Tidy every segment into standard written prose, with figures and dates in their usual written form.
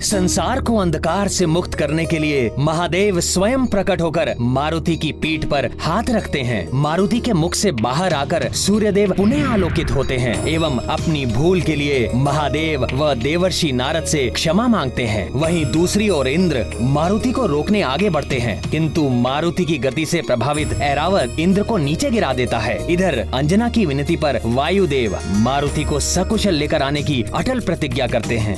संसार को अंधकार से मुक्त करने के लिए महादेव स्वयं प्रकट होकर मारुति की पीठ पर हाथ रखते हैं। मारुति के मुख से बाहर आकर सूर्यदेव पुनः आलोकित होते हैं एवं अपनी भूल के लिए महादेव व देवर्षि नारद से क्षमा मांगते हैं। वहीं दूसरी ओर इंद्र मारुति को रोकने आगे बढ़ते हैं, किंतु मारुति की गति से प्रभावित ऐरावत इंद्र को नीचे गिरा देता है। इधर अंजना की विनती पर वायुदेव मारुति को सकुशल लेकर आने की अटल प्रतिज्ञा करते हैं।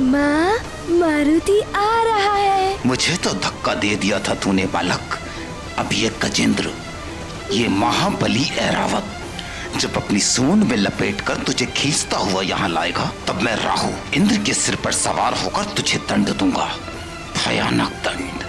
माँ, मारुति आ रहा है। मुझे तो धक्का दे दिया था तूने बालक। अब ये गजेंद्र, ये महाबली ऐरावत जब अपनी सूंड में लपेटकर तुझे खींचता हुआ यहाँ लाएगा, तब मैं राहु इंद्र के सिर पर सवार होकर तुझे दंड दूंगा, भयानक दंड।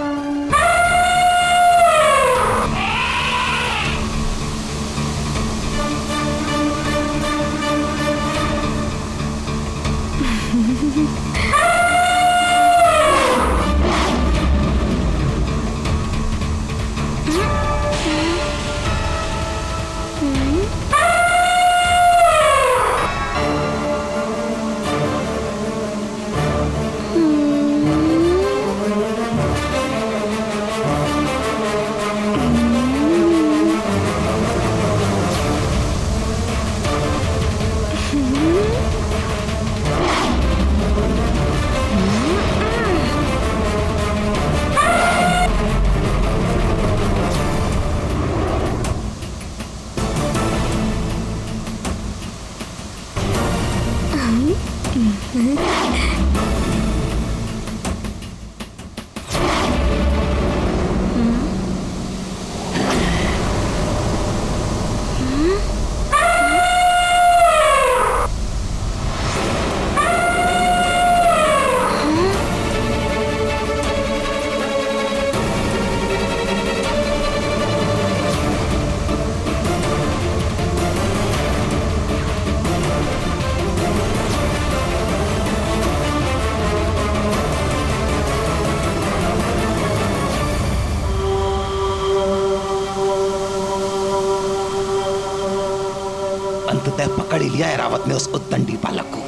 अंततः पकड़ लिया ऐरावत ने उस उद्दंडी बालक को।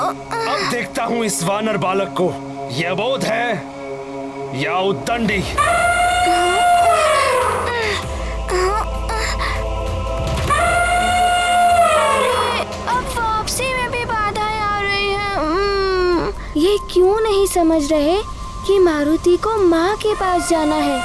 अब देखता हूँ इस वानर बालक को, यह अबोध है या उद्दंडी। अब वापसी में भी बाधाएं आ रही हैं। ये क्यों नहीं समझ रहे कि मारुति को माँ के पास जाना है।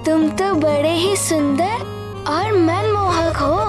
तुम तो बड़े ही सुंदर और मनमोहक हो।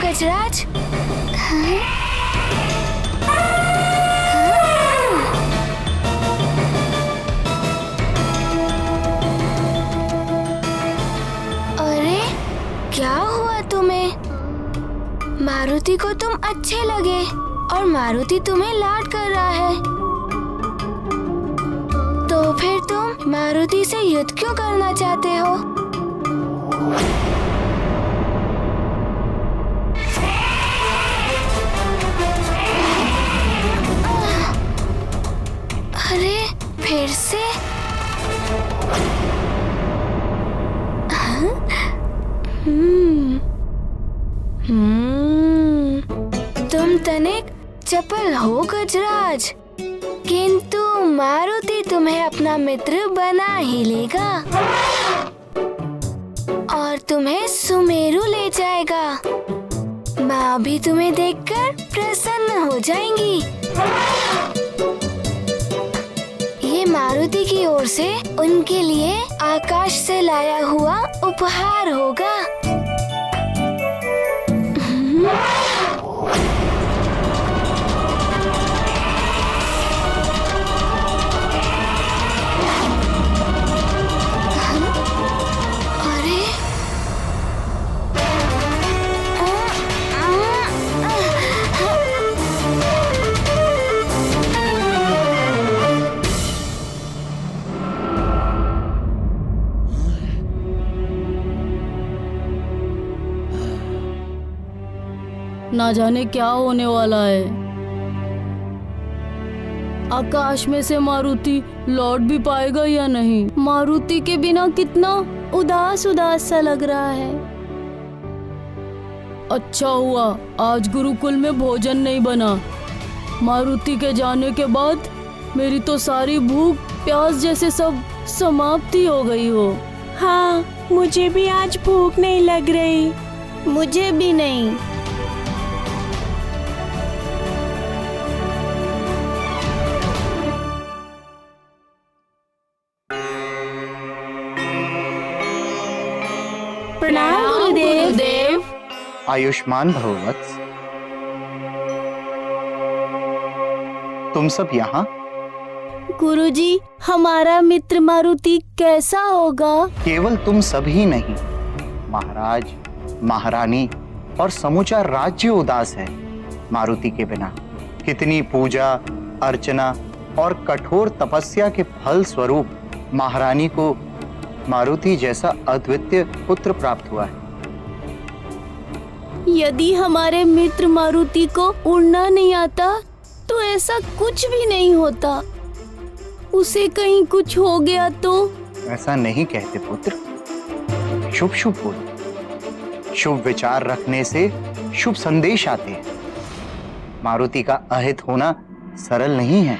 गजराज, अरे क्या हुआ तुम्हें? मारुति को तुम अच्छे लगे और मारुति तुम्हें लाड कर रहा है, तो फिर तुम मारुति से युद्ध क्यों करना चाहते हो? तुम तनिक चपल हो गजराज, किंतु मारुति तुम्हें अपना मित्र बना ही लेगा और तुम्हें सुमेरु ले जाएगा। माँ भी तुम्हें देखकर प्रसन्न हो जाएंगी। ये मारुति की ओर से उनके लिए आकाश से लाया हुआ उपहार होगा। ना जाने क्या होने वाला है। आकाश में से मारुति लौट भी पाएगा या नहीं। मारुति के बिना कितना उदास उदास सा लग रहा है। अच्छा हुआ आज गुरुकुल में भोजन नहीं बना। मारुति के जाने के बाद मेरी तो सारी भूख प्यास जैसे सब समाप्ति हो गई हो। हाँ, मुझे भी आज भूख नहीं लग रही। मुझे भी नहीं। प्रणाम गुरुदेव। आयुष्मान भव वत्स। तुम सब यहाँ? गुरुजी, हमारा मित्र मारुति कैसा होगा? केवल तुम सब ही नहीं, महाराज, महारानी और समूचा राज्य उदास है मारुति के बिना। कितनी पूजा अर्चना और कठोर तपस्या के फल स्वरूप महारानी को मारुति जैसा अद्वितीय पुत्र प्राप्त हुआ है। यदि हमारे मित्र मारुति को उड़ना नहीं आता तो ऐसा कुछ भी नहीं होता। उसे कहीं कुछ हो गया तो? ऐसा नहीं कहते पुत्र। शुभ शुभ बोलो। शुभ विचार रखने से शुभ संदेश आते हैं। मारुति का अहित होना सरल नहीं है।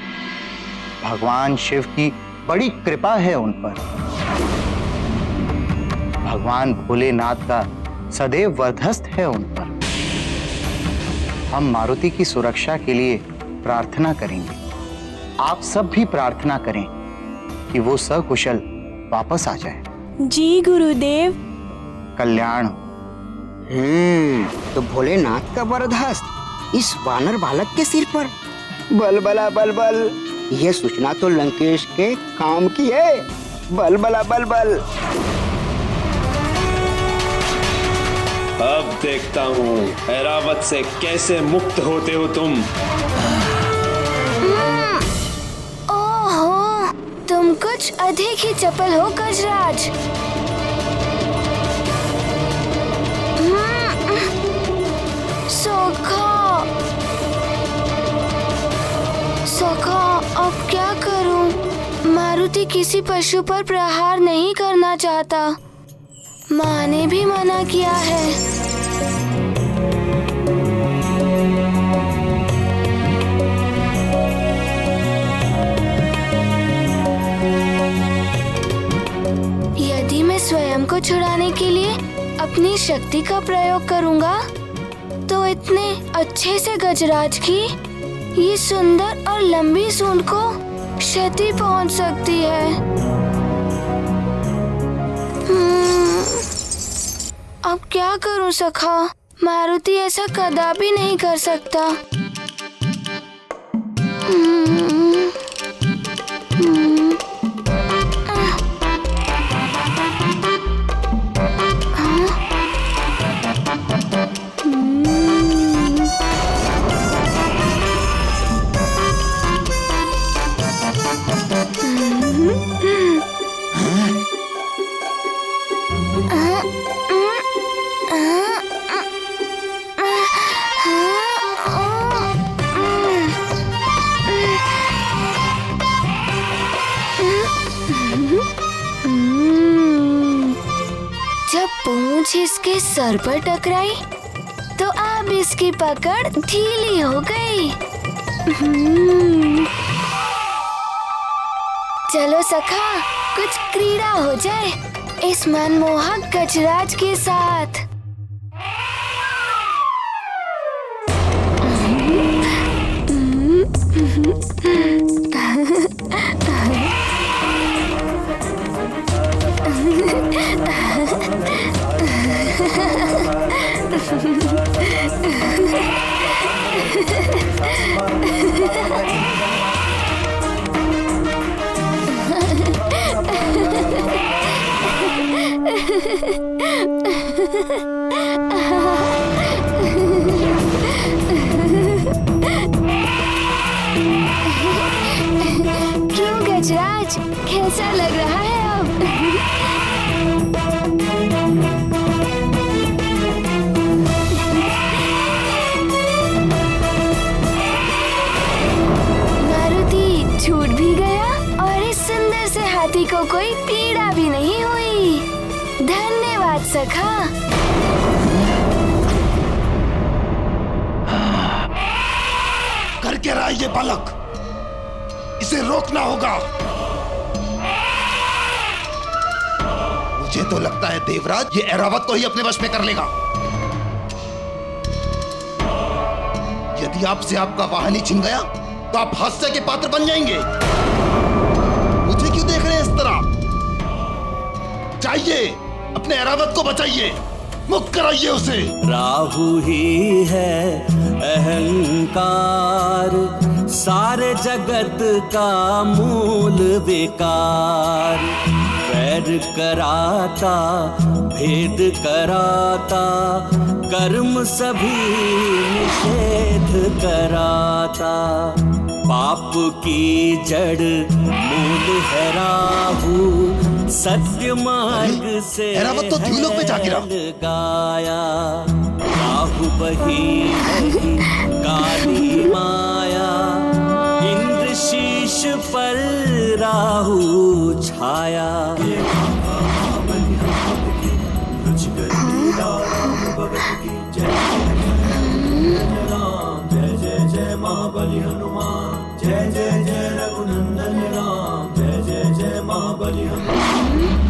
भगवान शिव की बड़ी कृपा है उन पर। भगवान भोलेनाथ का सदैव वरदहस्त है उन पर। हम मारुति की सुरक्षा के लिए प्रार्थना करेंगे। आप सब भी प्रार्थना करें कि वो सकुशल वापस आ जाए। जी गुरुदेव। कल्याण। तो भोलेनाथ का वरदहस्त इस वानर बालक के सिर पर। बलबला बलबल, यह सूचना तो लंकेश के काम की है। बलबला बलबल। अब देखता हूँ ऐरावत से कैसे मुक्त होते हो तुम। ओहो, तुम कुछ अधिक ही चपल हो गजराज। सोखा, सोखा, अब क्या करूं? मारुति किसी पशु पर प्रहार नहीं करना चाहता। माँ ने भी मना किया है। यदि मैं स्वयं को छुड़ाने के लिए अपनी शक्ति का प्रयोग करूंगा तो इतने अच्छे से गजराज की ये सुंदर और लंबी सूंड को क्षति पहुंच सकती है। अब क्या करूं सखा? मारुति ऐसा कदापि नहीं कर सकता। जब पूंछ इसके सर पर टकराई तो आप अब इसकी पकड़ ढीली हो गई। चलो सखा, कुछ क्रीड़ा हो जाए इस मनमोहक गजराज के साथ। क्यों गजराज, कैसा लग रहा है अब? मारुति छूट भी गया और इस सुंदर से हाथी को कोई पीड़ा भी नहीं हुई। धन्यवाद सखा। कर क्या रहा है ये बालक? इसे रोकना होगा। मुझे तो लगता है देवराज ये ऐरावत को ही अपने वश में कर लेगा। यदि आपसे आपका वाहन ही छिन गया तो आप हास्य के पात्र बन जाएंगे। मुझे क्यों देख रहे हैं इस तरह? चाहिए अपने ऐरावत को बचाइए, मुक्त कराइए उसे। राहु ही है अहंकार, सारे जगत का मूल विकार। वैर कराता, भेद कराता, कर्म सभी निषेध कराता। पाप की जड़ मूल है राहु, सत्य मार्ग से ऐरावत तो द्यूलोक में जा गिरा। गाया। राहु बही नहीं काली माया, इंद्र शीश पर राहु छाया। जय जय जय महाबली हनुमान, जय जय जय रघुनंदन राम, जय जय जय महाबली हनुमान।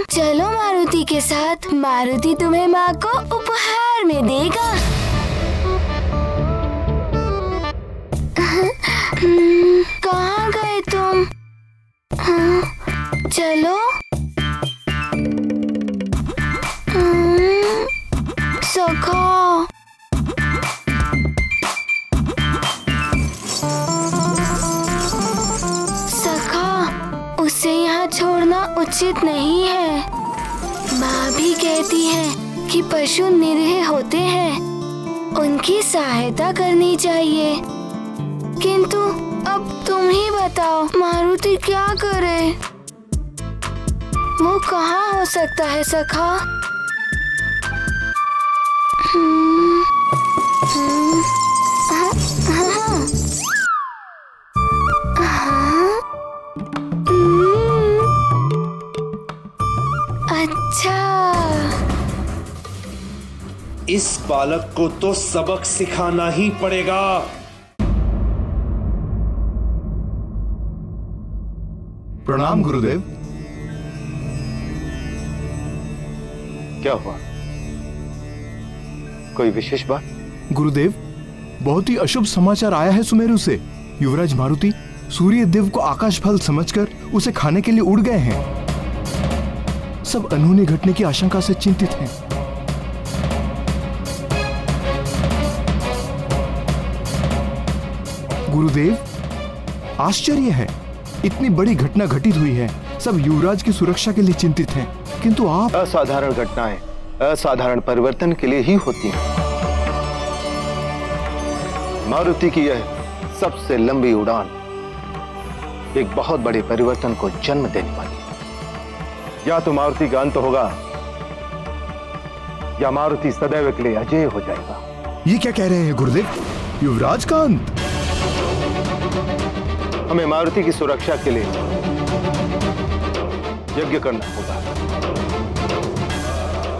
चलो मारुति के साथ, मारुति तुम्हें माँ को उपहार में देगा। कहाँ गए तुम? चलो। सखा, सखा, उसे यहाँ छोड़ना उचित नहीं है। माँ भी कहती है कि पशु निरीह होते हैं, उनकी सहायता करनी चाहिए। किंतु अब तुम ही बताओ, मारुति क्या करे? वो कहाँ हो सकता है सखा? अच्छा, इस बालक को तो सबक सिखाना ही पड़ेगा। प्रणाम गुरुदेव। क्या हुआ? कोई विशेष बात? गुरुदेव, बहुत ही अशुभ समाचार आया है सुमेरु से। युवराज मारुति सूर्य देव को आकाश फल समझकर उसे खाने के लिए उड़ गए हैं। सब अनहोनी घटने की आशंका से चिंतित हैं। गुरुदेव, आश्चर्य है, इतनी बड़ी घटना घटित हुई है, सब युवराज की सुरक्षा के लिए चिंतित हैं, किंतु आप। असाधारण घटनाएं असाधारण परिवर्तन के लिए ही होती हैं। मारुति की यह सबसे लंबी उड़ान एक बहुत बड़े परिवर्तन को जन्म देने वाली है। या तो मारुति का अंत होगा या मारुति सदैव के लिए अजय हो जाएगा। ये क्या कह रहे हैं गुरुदेव? युवराज का अंत? हमें मारुति की सुरक्षा के लिए यज्ञ करना होगा।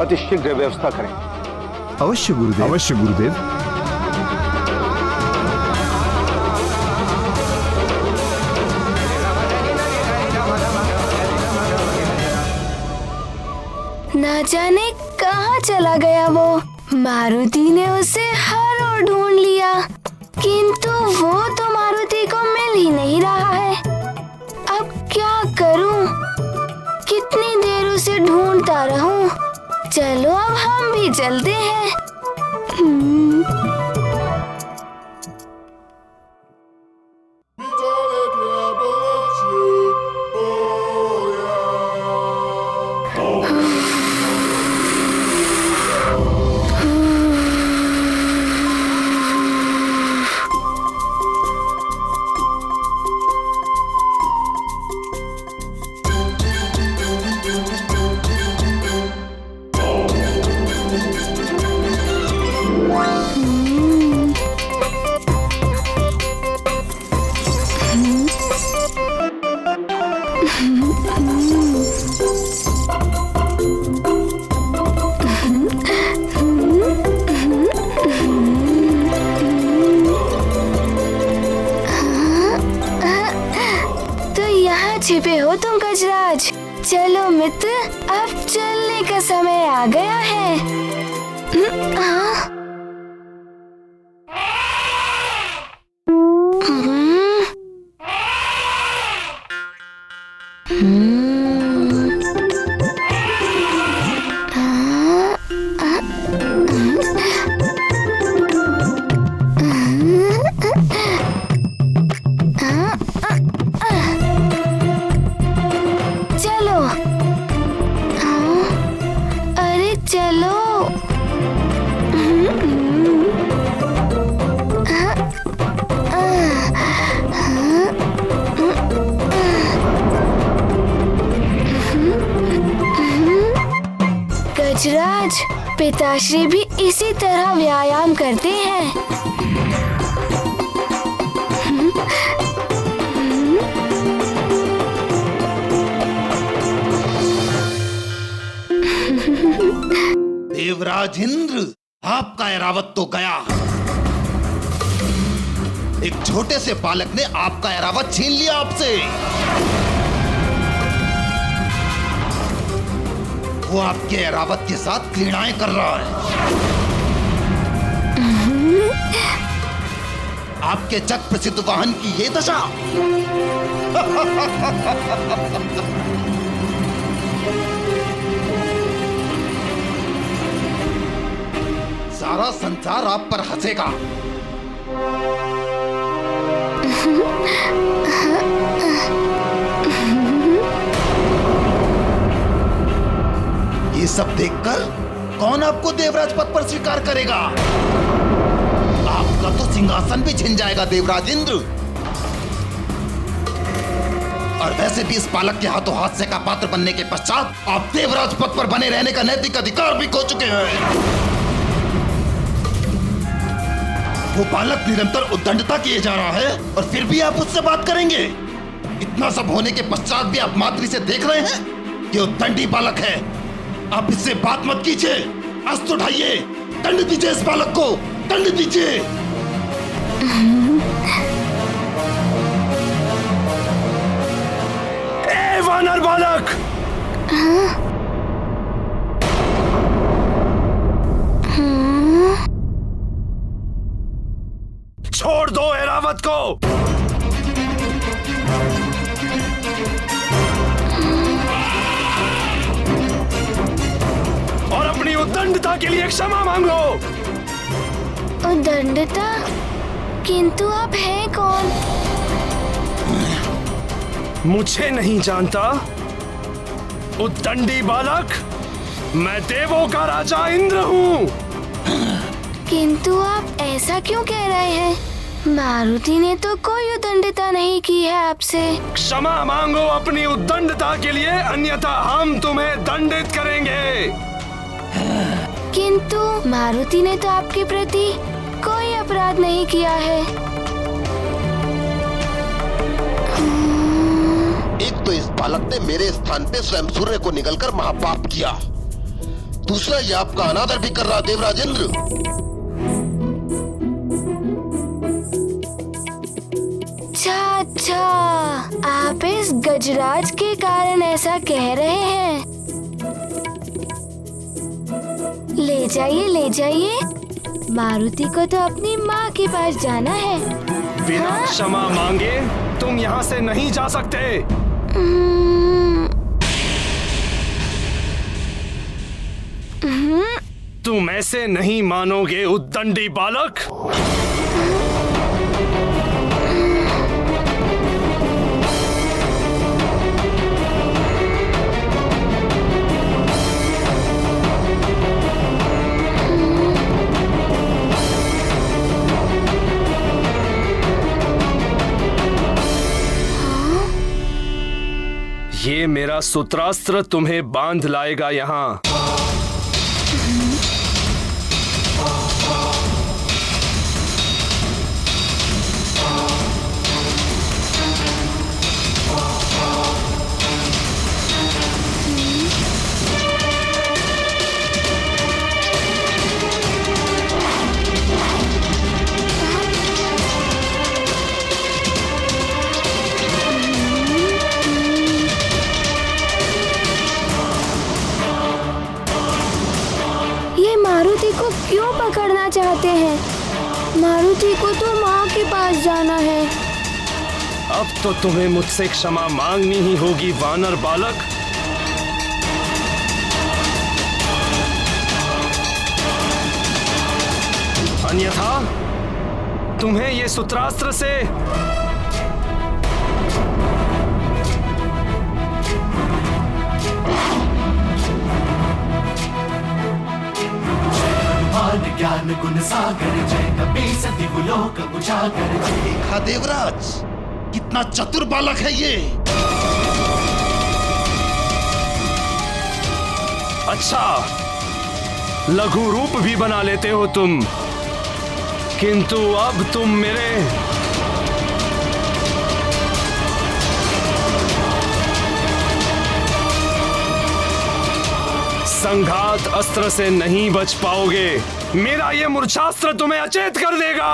अति शीघ्र व्यवस्था करें। अवश्य गुरुदेव, अवश्य गुरुदेव। ना जाने कहाँ चला गया वो। मारुति ने उसे हर ओर ढूंढ लिया, किंतु वो तो मारुति को मिल ही नहीं रहा है। अब क्या करूं? कितनी देर उसे ढूंढता रहूं? चलो अब हम भी चलते हैं। छिपे हो तुम गजराज। चलो मित्र, अब चलने का समय आ गया है। गजराज, पिताश्री भी इसी तरह व्यायाम करते हैं। देवराज इंद्र, आपका ऐरावत तो गया। एक छोटे से बालक ने आपका ऐरावत छीन लिया आपसे। वो आपके ऐरावत के साथ क्रीड़ाएं कर रहा है। आपके जग प्रसिद्ध वाहन की ये दशा। सारा संसार आप पर हंसेगा। ये सब देखकर कौन आपको देवराज पद पर स्वीकार करेगा? आपका तो सिंहासन भी छिन जाएगा देवराज इंद्र। और वैसे भी इस बालक के हाथों हास्य का पात्र बनने के पश्चात आप देवराज पद पर बने रहने का नैतिक अधिकार भी खो चुके हैं। वो बालक निरंतर उद्दंडता किए जा रहा है और फिर भी आप उससे बात करेंगे? इतना सब होने के पश्चात भी आप मातृ से देख रहे हैं कि उद्दंडी बालक है। आप इससे बात मत कीजिए। अस्त्र उठाइए, दंड दीजिए इस बालक को, दंड दीजिए। ए वानर बालक! छोड़ दो ऐरावत को। और अपनी उद्दंडता के लिए क्षमा मांग लो। उद्दंडता? किंतु आप हैं कौन? मुझे नहीं जानता? उद्दंडी बालक, मैं देवों का राजा इंद्र हूँ। किंतु आप ऐसा क्यों कह रहे हैं? मारुति ने तो कोई उदंडता नहीं की है आपसे। क्षमा मांगो अपनी उद्दंडता के लिए, अन्यथा हम तुम्हें दंडित करेंगे। किंतु मारुति ने तो आपके प्रति कोई अपराध नहीं किया है। एक तो इस बालक ने मेरे स्थान पे स्वयं सूर्य को निगलकर महापाप किया, दूसरा ये आपका अनादर भी कर रहा देवराजेंद्र। अच्छा, आप इस गजराज के कारण ऐसा कह रहे हैं। ले जाइए, ले जाइए। मारुति को तो अपनी माँ के पास जाना है। बिना क्षमा मांगे तुम यहाँ से नहीं जा सकते। तुम ऐसे नहीं मानोगे उद्दंडी बालक। ये मेरा सूत्रास्त्र तुम्हें बांध लाएगा यहाँ। मारुति को क्यों पकड़ना चाहते हैं? मारुति को तो माँ के पास जाना है। अब तो तुम्हें मुझसे क्षमा मांगनी ही होगी वानर बालक। अन्यथा तुम्हें ये सूत्रास्त्र से ज्ञान गुण सागर जय कपीस दिवलोक उजागर जय। देखा देवराज, कितना चतुर बालक है ये। अच्छा, लघु रूप भी बना लेते हो तुम, किंतु अब तुम मेरे संघात अस्त्र से नहीं बच पाओगे। मेरा ये मूर्छास्त्र तुम्हें अचेत कर देगा।